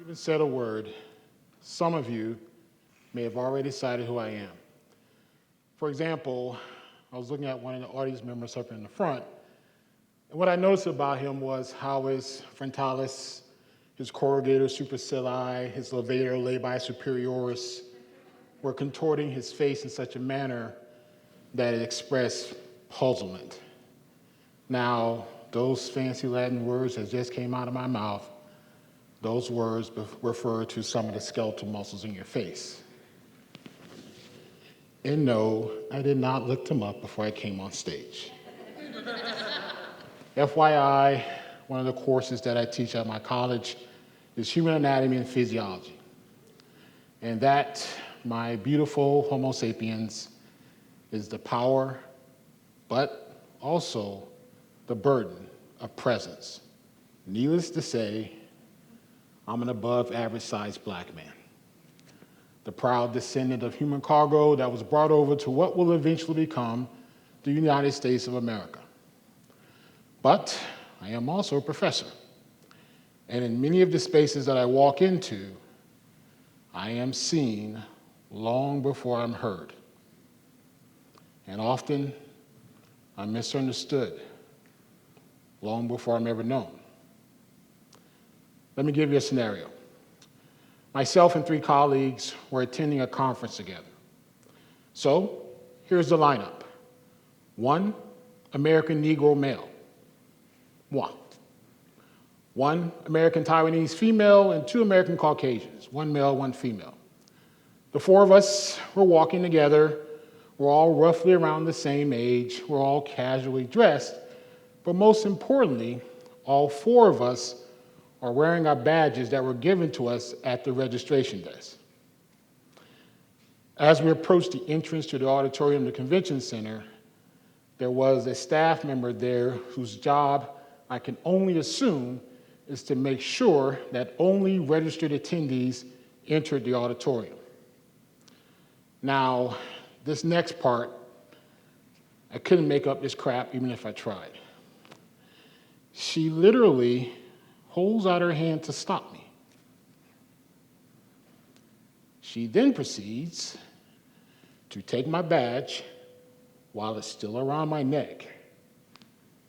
Even said a word, some of you may have already decided who I am. For example, I was looking at one of the audience members up in the front, and what I noticed about him was how his frontalis, his corrugator supercilii, his levator labii superioris were contorting his face in such a manner that it expressed puzzlement. Now, those fancy Latin words that just came out of my mouth, those words refer to some of the skeletal muscles in your face. And no, I did not look them up before I came on stage. FYI, one of the courses that I teach at my college is human anatomy and physiology. And that, my beautiful Homo sapiens, is the power, but also the burden of presence. Needless to say, I'm an above average sized black man, the proud descendant of human cargo that was brought over to what will eventually become the United States of America. But I am also a professor, and in many of the spaces that I walk into, I am seen long before I'm heard. And often, I'm misunderstood long before I'm ever known. Let me give you a scenario. Myself and 3 colleagues were attending a conference together. So, here's the lineup. 1 American Negro male. Moi. 1 American Taiwanese female and 2 American Caucasians. 1 male, 1 female. The 4 of us were walking together. We're all roughly around the same age. We're all casually dressed. But most importantly, all 4 of us are wearing our badges that were given to us at the registration desk. As we approached the entrance to the auditorium of the convention center, there was a staff member there whose job, I can only assume, is to make sure that only registered attendees entered the auditorium. Now, this next part, I couldn't make up this crap even if I tried. She literally holds out her hand to stop me. She then proceeds to take my badge while it's still around my neck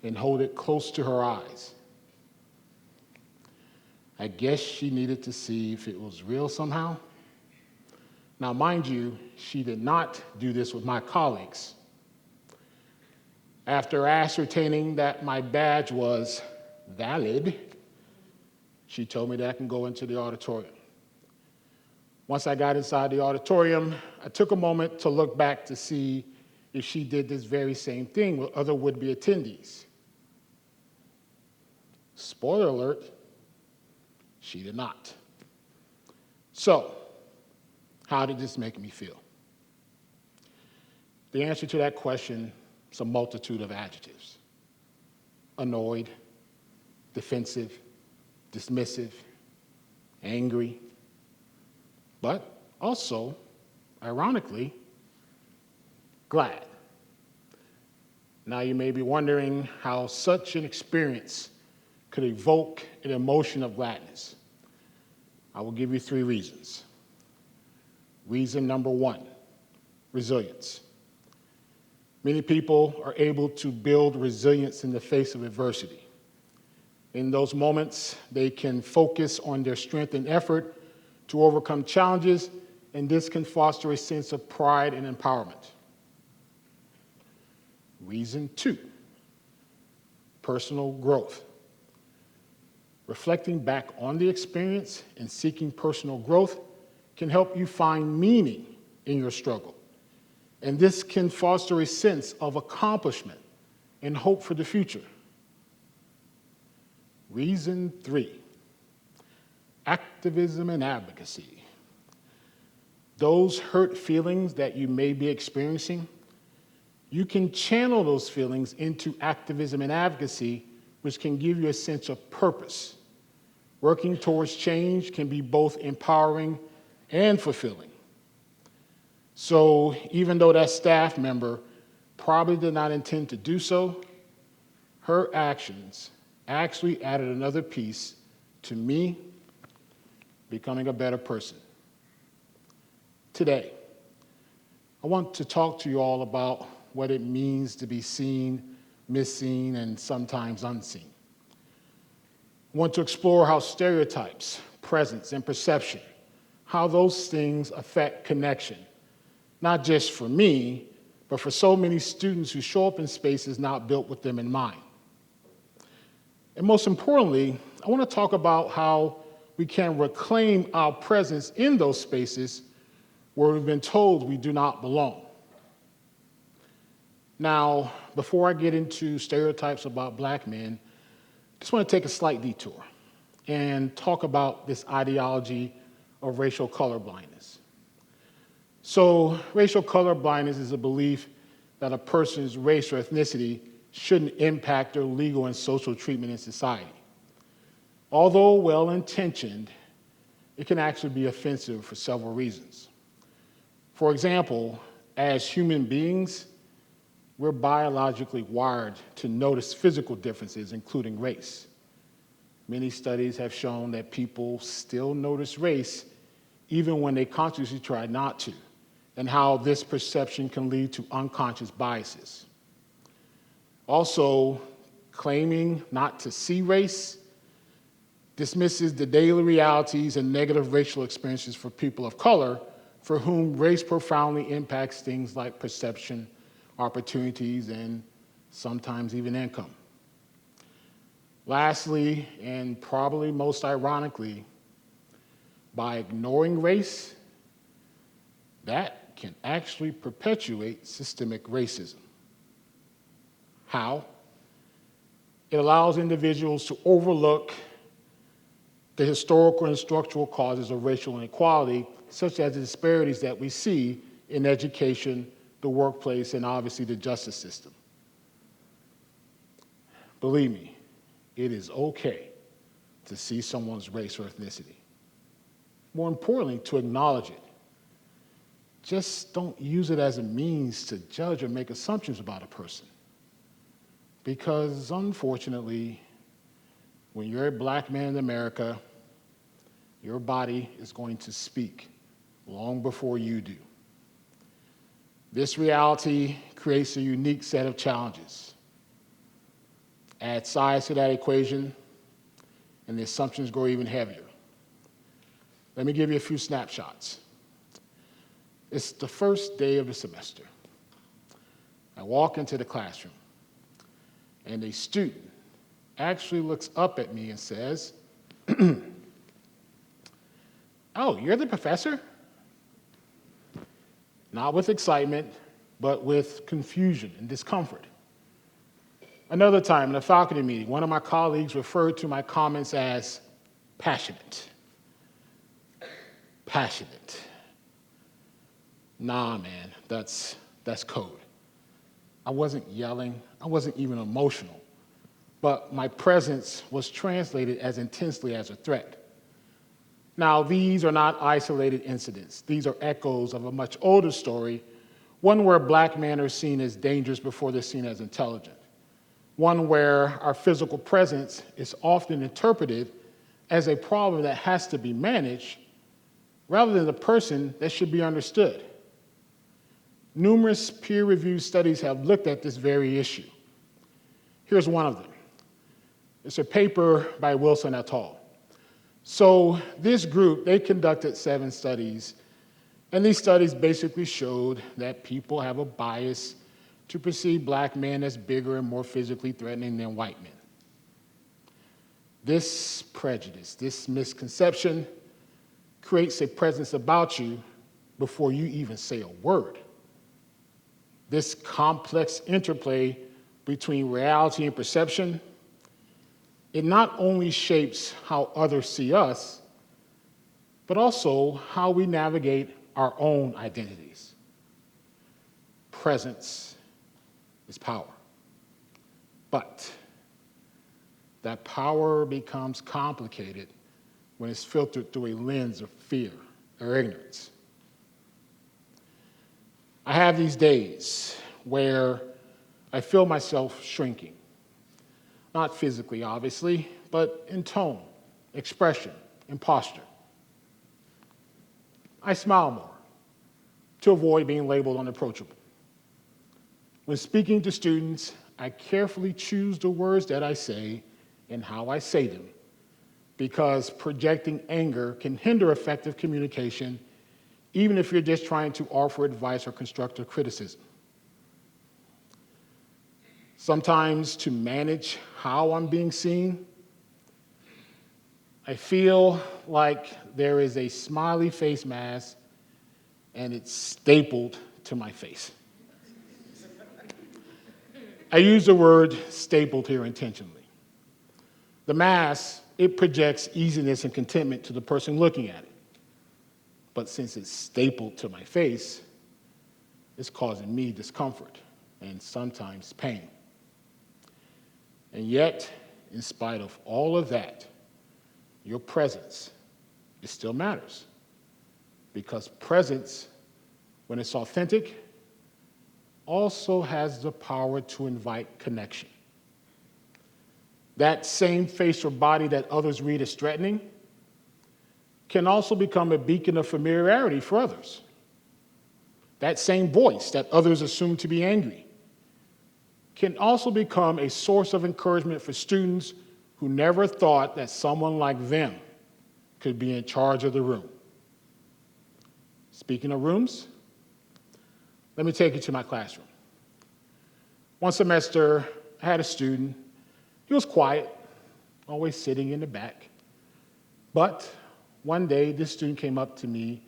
and hold it close to her eyes. I guess she needed to see if it was real somehow. Now, mind you, she did not do this with my colleagues. After ascertaining that my badge was valid, she told me that I can go into the auditorium. Once I got inside the auditorium, I took a moment to look back to see if she did this very same thing with other would-be attendees. Spoiler alert, she did not. So, how did this make me feel? The answer to that question is a multitude of adjectives. Annoyed, defensive, dismissive, angry, but also, ironically, glad. Now you may be wondering how such an experience could evoke an emotion of gladness. I will give you 3 reasons. Reason number 1, resilience. Many people are able to build resilience in the face of adversity. In those moments, they can focus on their strength and effort to overcome challenges, and this can foster a sense of pride and empowerment. Reason 2, personal growth. Reflecting back on the experience and seeking personal growth can help you find meaning in your struggle. And this can foster a sense of accomplishment and hope for the future. Reason 3, activism and advocacy. Those hurt feelings that you may be experiencing, you can channel those feelings into activism and advocacy, which can give you a sense of purpose. Working towards change can be both empowering and fulfilling. So even though that staff member probably did not intend to do so, her actions actually added another piece to me becoming a better person. Today, I want to talk to you all about what it means to be seen, misseen, and sometimes unseen. I want to explore how stereotypes, presence, and perception, how those things affect connection, not just for me, but for so many students who show up in spaces not built with them in mind. And most importantly, I want to talk about how we can reclaim our presence in those spaces where we've been told we do not belong. Now, before I get into stereotypes about black men, I just want to take a slight detour and talk about this ideology of racial colorblindness. So, racial colorblindness is a belief that a person's race or ethnicity shouldn't impact their legal and social treatment in society. Although well-intentioned, it can actually be offensive for several reasons. For example, as human beings, we're biologically wired to notice physical differences, including race. Many studies have shown that people still notice race even when they consciously try not to, and how this perception can lead to unconscious biases. Also, claiming not to see race dismisses the daily realities and negative racial experiences for people of color, for whom race profoundly impacts things like perception, opportunities, and sometimes even income. Lastly, and probably most ironically, by ignoring race, that can actually perpetuate systemic racism. How? It allows individuals to overlook the historical and structural causes of racial inequality, such as the disparities that we see in education, the workplace, and obviously the justice system. Believe me, it is okay to see someone's race or ethnicity. More importantly, to acknowledge it. Just don't use it as a means to judge or make assumptions about a person. Because unfortunately, when you're a black man in America, your body is going to speak long before you do. This reality creates a unique set of challenges. Add size to that equation, and the assumptions grow even heavier. Let me give you a few snapshots. It's the first day of the semester. I walk into the classroom, and a student actually looks up at me and says, "Oh, you're the professor?" Not with excitement, but with confusion and discomfort. Another time in a faculty meeting, one of my colleagues referred to my comments as passionate. Passionate. Nah, man, that's code. I wasn't yelling, I wasn't even emotional, but my presence was translated as intensely as a threat. Now, these are not isolated incidents. These are echoes of a much older story, one where black men are seen as dangerous before they're seen as intelligent, one where our physical presence is often interpreted as a problem that has to be managed rather than a person that should be understood. Numerous peer-reviewed studies have looked at this very issue. Here's one of them. It's a paper by Wilson et al. So this group, they conducted 7 studies, and these studies basically showed that people have a bias to perceive black men as bigger and more physically threatening than white men. This prejudice, this misconception, creates a presence about you before you even say a word. This complex interplay between reality and perception, it not only shapes how others see us, but also how we navigate our own identities. Presence is power. But that power becomes complicated when it's filtered through a lens of fear or ignorance. I have these days where I feel myself shrinking. Not physically, obviously, but in tone, expression, and posture. I smile more to avoid being labeled unapproachable. When speaking to students, I carefully choose the words that I say and how I say them, because projecting anger can hinder effective communication, even if you're just trying to offer advice or constructive criticism. Sometimes, to manage how I'm being seen, I feel like there is a smiley face mask and it's stapled to my face. I use the word stapled here intentionally. The mask, it projects easiness and contentment to the person looking at it. But since it's stapled to my face, it's causing me discomfort and sometimes pain. And yet, in spite of all of that, your presence, it still matters. Because presence, when it's authentic, also has the power to invite connection. That same face or body that others read as threatening can also become a beacon of familiarity for others. That same voice that others assume to be angry can also become a source of encouragement for students who never thought that someone like them could be in charge of the room. Speaking of rooms, let me take you to my classroom. One semester, I had a student. He was quiet, always sitting in the back. But one day, this student came up to me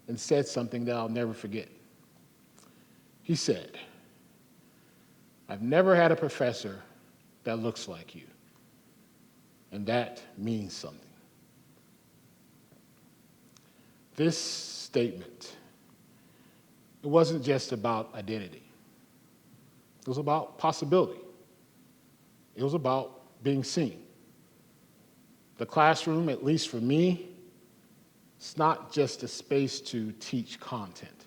and said something that I'll never forget. He said, "I've never had a professor that looks like you, and that means something." This statement, it wasn't just about identity. It was about possibility. It was about being seen. The classroom, at least for me, it's not just a space to teach content.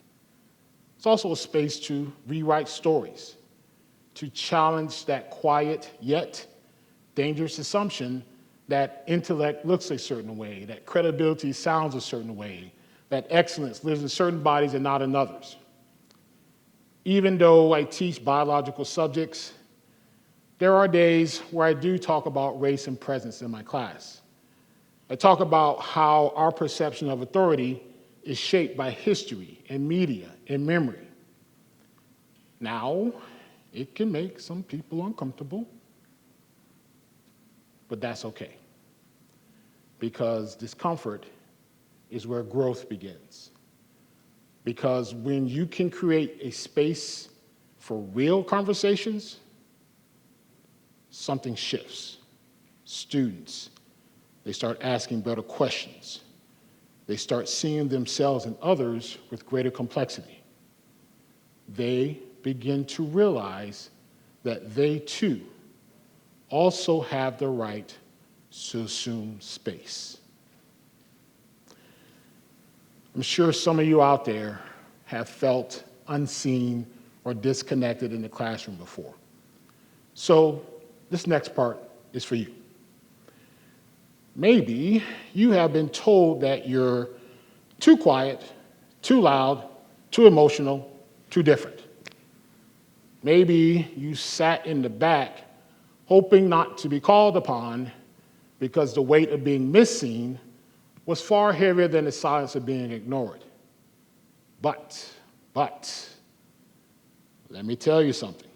It's also a space to rewrite stories, to challenge that quiet yet dangerous assumption that intellect looks a certain way, that credibility sounds a certain way, that excellence lives in certain bodies and not in others. Even though I teach biological subjects, there are days where I do talk about race and presence in my class. I talk about how our perception of authority is shaped by history and media and memory. Now, it can make some people uncomfortable, but that's okay, because discomfort is where growth begins. Because when you can create a space for real conversations, something shifts. Students, they start asking better questions. They start seeing themselves and others with greater complexity. They begin to realize that they too also have the right to assume space. I'm sure some of you out there have felt unseen or disconnected in the classroom before. So this next part is for you. Maybe you have been told that you're too quiet, too loud, too emotional, too different. Maybe you sat in the back hoping not to be called upon because the weight of being missing was far heavier than the silence of being ignored. But, let me tell you something.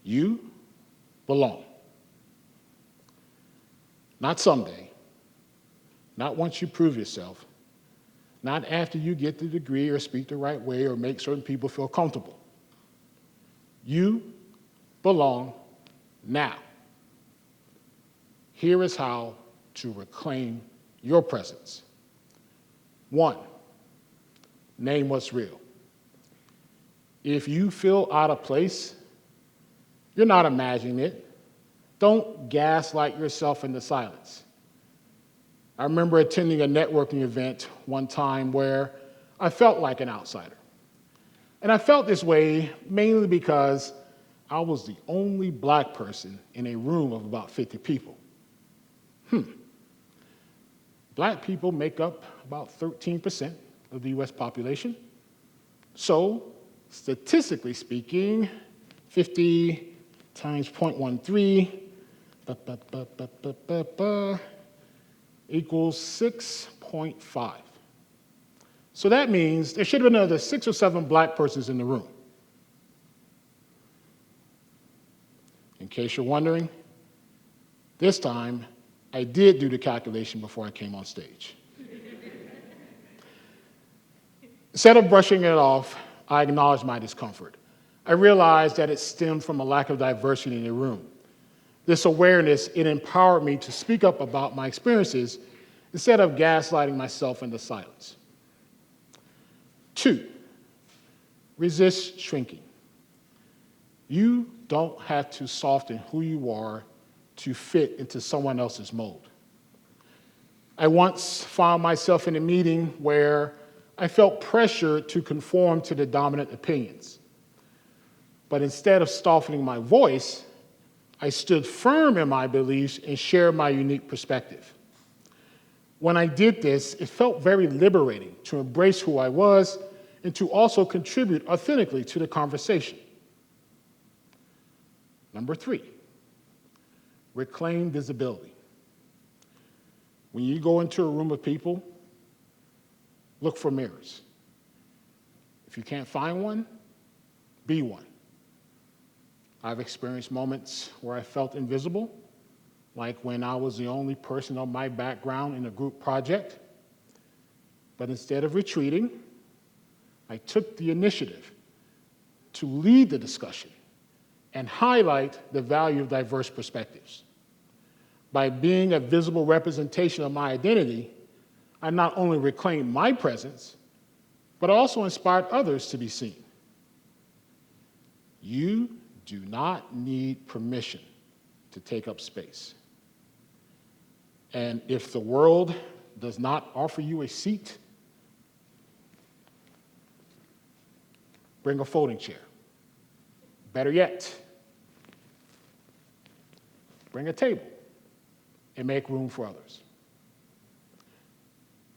You belong. Not someday, not once you prove yourself, not after you get the degree or speak the right way or make certain people feel comfortable. You belong now. Here is how to reclaim your presence. 1, name what's real. If you feel out of place, you're not imagining it. Don't gaslight yourself into silence. I remember attending a networking event one time where I felt like an outsider. And I felt this way mainly because I was the only black person in a room of about 50 people. Black people make up about 13% of the US population. So, statistically speaking, 50 times 0.13 equals 6.5. So that means there should have been another 6 or 7 black persons in the room. In case you're wondering, this time I did do the calculation before I came on stage. Instead of brushing it off, I acknowledged my discomfort. I realized that it stemmed from a lack of diversity in the room. This awareness, it empowered me to speak up about my experiences instead of gaslighting myself into silence. 2, resist shrinking. You don't have to soften who you are to fit into someone else's mold. I once found myself in a meeting where I felt pressure to conform to the dominant opinions. But instead of softening my voice, I stood firm in my beliefs and shared my unique perspective. When I did this, it felt very liberating to embrace who I was and to also contribute authentically to the conversation. Number 3, reclaim visibility. When you go into a room of people, look for mirrors. If you can't find one, be one. I've experienced moments where I felt invisible, like when I was the only person of my background in a group project. But instead of retreating, I took the initiative to lead the discussion and highlight the value of diverse perspectives. By being a visible representation of my identity, I not only reclaimed my presence, but also inspired others to be seen. You do not need permission to take up space. And if the world does not offer you a seat, bring a folding chair. Better yet, bring a table and make room for others.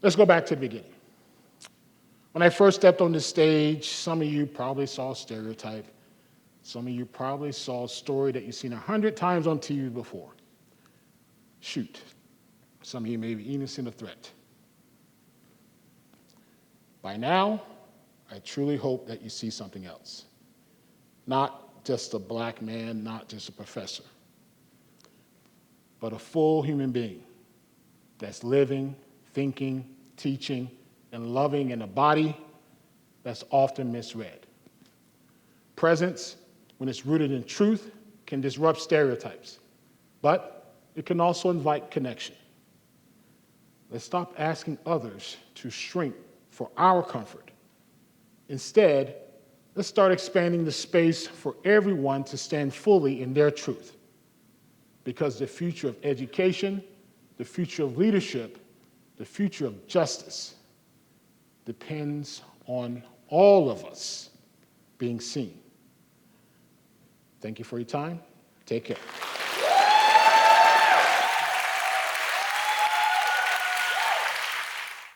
Let's go back to the beginning. When I first stepped on the stage, some of you probably saw a stereotype. Some of you probably saw a story that you've seen 100 times on TV before. Shoot. Some of you may have even seen a threat. By now, I truly hope that you see something else. Not just a black man, not just a professor, but a full human being that's living, thinking, teaching, and loving in a body that's often misread. Presence, when it's rooted in truth, can disrupt stereotypes, but it can also invite connection. Let's stop asking others to shrink for our comfort. Instead, let's start expanding the space for everyone to stand fully in their truth. Because the future of education, the future of leadership, the future of justice depends on all of us being seen. Thank you for your time. Take care.